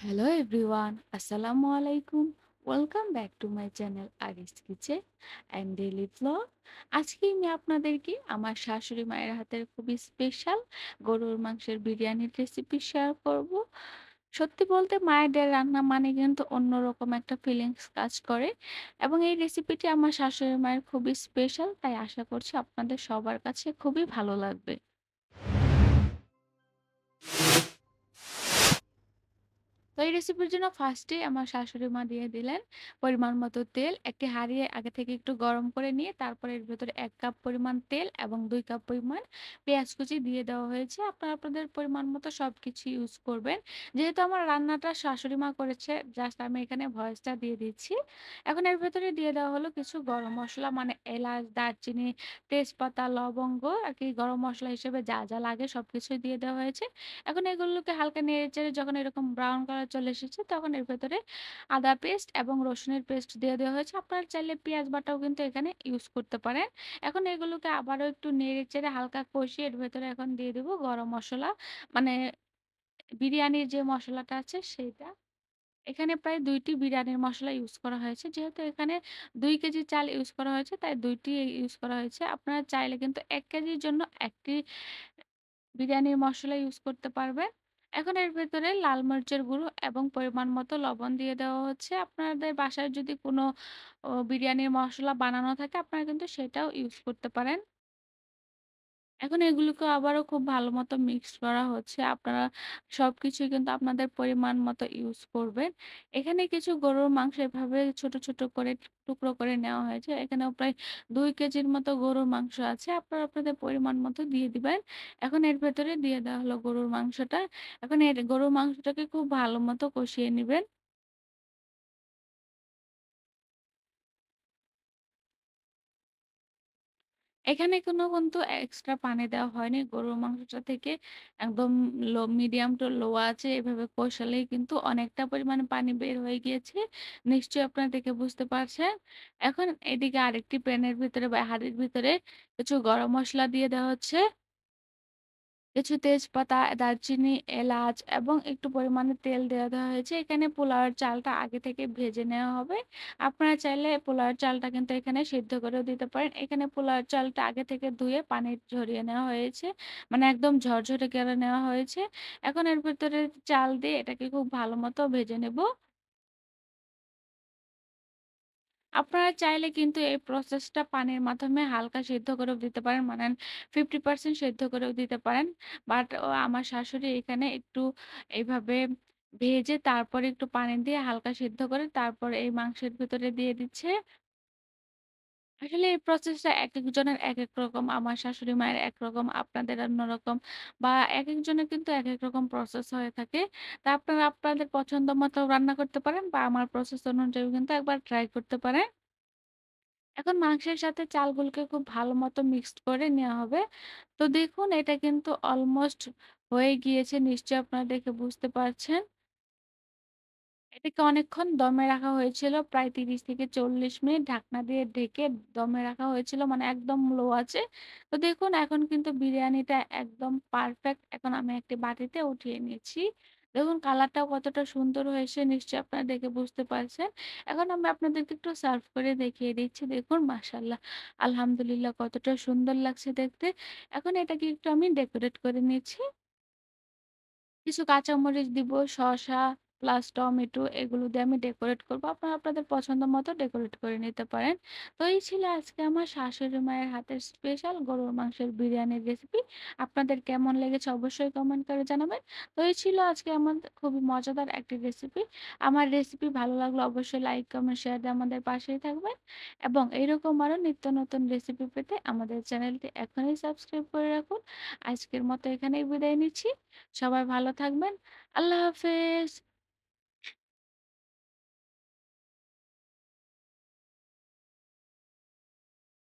Hello everyone, Assalamu alaikum. Welcome back to my channel Aris Kitchen and Daily Vlog. আজকে আমি আপনাদেরকে আমার শাশুড়ি মায়ের হাতের খুবই স্পেশাল গরুর মাংসের বিরিয়ানির রেসিপি শেয়ার করব। সত্যি বলতে মায়েদের রান্না মানে কিন্তু অন্যরকম একটা ফিলিংস কাজ করে এবং এই রেসিপিটি আমার শাশুড়ি মায়ের খুবই স্পেশাল, তাই আশা করছি আপনাদের সবার কাছে খুবই ভালো লাগবে। তো এই রেসিপির জন্য ফার্স্টেই আমার শাশুড়ি মা দিয়ে দিলেন পরিমাণ মতো তেল। একটি হাঁড়ি আগে থেকে একটু গরম করে নিয়ে তারপরে এর ভেতরে ১ কাপ পরিমাণ তেল এবং ২ কাপ পরিমাণ পেঁয়াজ কুচি দিয়ে দেওয়া হয়েছে। আপনারা আপনাদের পরিমাণ মতো সবকিছু ইউজ করবেন। যেহেতু আমার রান্নাটা শাশুড়ি মা করেছে, জাস্ট আমি এখানে ভয়েসটা দিয়ে দিচ্ছি। এখন এর ভেতরে দিয়ে দেওয়া হলো কিছু গরম মসলা মানে এলাচ, দারচিনি, তেজপাতা, লবঙ্গ আরকি গরম মসলা হিসেবে যা, যা লাগে সবকিছুই দিয়ে দেওয়া হয়েছে। এখন এগুলোকে হালকা নেড়েচেড়ে যখন এরকম ব্রাউন কালার চলে এসেছে, তখন এর ভেতরে আদা পেস্ট এবং রসুনের পেস্ট দিয়ে দেওয়া হয়েছে। আপনারা চাইলে পেঁয়াজ বাটাও কিন্তু এখানে ইউজ করতে পারেন। এখন এগুলোকে আবারও একটু নেড়েচেড়ে হালকা কষিয়ে এর ভেতরে এখন দিয়ে দেব গরম মসলা। মানে বিরিয়ানির যে মসলাটা আছে সেইটা। এখানে প্রায় ২ টি বিরিয়ানির মসলা ইউজ করা হয়েছে। যেহেতু এখানে ২ কেজি চাল ইউজ করা হয়েছে, তাই ২ টি ইউজ করা হয়েছে। আপনারা চাইলে কিন্তু ১ কেজির জন্য ১ টি বিরিয়ানির মসলা ইউজ করতে পারবেন। এখন এর ভেতরে লাল মরিচের গুঁড়ো এবং পরিমাণ মতো লবণ দিয়ে দেওয়া হচ্ছে। আপনাদের বাসায় যদি কোনো বিরিয়ানির মসলা বানানো থাকে আপনারা কিন্তু সেটাও ইউজ করতে পারেন। এখন এগুলোকে আবারও খুব ভালো মতো মিক্স করা হচ্ছে। আপনারা সবকিছুই কিন্তু আপনাদের পরিমাণ মতো ইউজ করবেন। এখানে কিছু গরুর মাংস এভাবে ছোট, ছোট করে টুকরো করে নেওয়া হয়েছে। এখানেও প্রায় ২ কেজির মতো গরুর মাংস আছে। আপনারা আপনাদের পরিমাণ মতো দিয়ে দিবেন। এখন এর ভেতরে দিয়ে দেওয়া হলো গরুর মাংসটা। এখন গরুর মাংসটাকে খুব ভালো মতো কষিয়ে নিবেন। এখানে কোনো কিন্তু এক্সট্রা পানি দেওয়া হয়নি। গরুর মাংসটা থেকে একদম মিডিয়াম টু লো আঁচে এভাবে কষালেই কিন্তু অনেকটা পরিমাণে পানি বের হয়ে গিয়েছে। নিশ্চয়ই আপনারা দেখে বুঝতে পারছেন। এখন এদিকে আরেকটি প্যানের ভিতরে বা হাঁড়ির ভিতরে কিছু গরম মসলা দিয়ে দেওয়া হচ্ছে। কিছু তেজপাতা, দারচিনি, এলাচ এবং একটু পরিমাণে তেল দেওয়া হয়েছে। এখানে পোলাওয়ের চালটা আগে থেকে ভেজে নেওয়া হবে। আপনারা চাইলে পোলাওয়ের চালটা কিন্তু এখানে সিদ্ধ করেও দিতে পারেন। এখানে পোলাওয়ের চালটা আগে থেকে ধুয়ে পানি ঝরিয়ে নেওয়া হয়েছে। মানে একদম ঝরঝরে করে নেওয়া হয়েছে। এখন এর ভেতরে চাল দিয়ে এটাকে খুব ভালো মতো ভেজে নেব। আপনারা চাইলে কিন্তু এই প্রসেসটা পানির মাধ্যমে হালকা সিদ্ধ করেও দিতে পারেন। মানে 50% সিদ্ধ করেও দিতে পারেন। বাট আমার শাশুড়ি এখানে একটু এইভাবে ভেজে তারপরে একটু পানি দিয়ে হালকা সিদ্ধ করে তারপর এই মাংসের ভেতরে দিয়ে দিচ্ছে। আসলে এই প্রসেসটা একেকজনের একেক রকম। আমার শাশুড়ি মায়ের একরকম, আপনাদের অন্যরকম বা একেকজনের কিন্তু একেক রকম প্রসেস হয়ে থাকে। তা আপনারা আপনাদের পছন্দ মতো রান্না করতে পারেন বা আমার প্রসেস অনুযায়ী কিন্তু একবার ট্রাই করতে পারেন। এখন মাংসের সাথে চালগুলোকে খুব ভালো মতো মিক্সড করে নেওয়া হবে। তো দেখুন এটা কিন্তু অলমোস্ট হয়ে গিয়েছে। নিশ্চয়ই আপনারা দেখে বুঝতে পারছেন। এটাকে অনেকক্ষণ দমে রাখা হয়েছিল। প্রায় ৩০ থেকে ৪০ মিনিট ঢাকনা দিয়ে ঢেকে দমে রাখা হয়েছিল। মানে একদম লো আঁচে। তো দেখুন এখন কিন্তু বিরিয়ানিটা একদম পারফেক্ট। এখন আমি একটি বাটিতে উঠিয়ে নিয়েছি। দেখুন কালারটাও কতটা সুন্দর হয়েছে নিশ্চয়ই আপনারা দেখে বুঝতে পারছেন। এখন আমি আপনাদেরকে একটু সার্ভ করে দেখিয়ে দিচ্ছি। দেখুন মাশাআল্লাহ, আলহামদুলিল্লাহ কতটা সুন্দর লাগছে দেখতে। এখন এটাকে একটু আমি ডেকোরেট করে নিচ্ছি। কিছু কাঁচামরিচ দিব, শসা প্লাস টমেটো এগুলো দিয়ে আমি ডেকোরেট করব। আপনারা আপনাদের পছন্দ মতো ডেকোরেট করে নিতে পারেন। তো এই ছিল আজকে আমার শাশুড়ি মায়ের হাতের স্পেশাল গরুর মাংসের বিরিয়ানির রেসিপি। আপনাদের কেমন লেগেছে অবশ্যই কমেন্ট করে জানাবেন। তো এই ছিল আজকে আমার খুবই মজাদার একটি রেসিপি। আমার রেসিপি ভালো লাগলে অবশ্যই লাইক, কমেন্ট, শেয়ার দিয়ে আমাদের পাশেই থাকবেন এবং এরকম আরো নিত্য নতুন রেসিপি পেতে আমাদের চ্যানেলটি এখনই সাবস্ক্রাইব করে রাখুন। আজকের মতো এখানেই বিদায় নিচ্ছি। সবাই ভালো থাকবেন। আল্লাহ হাফেজ।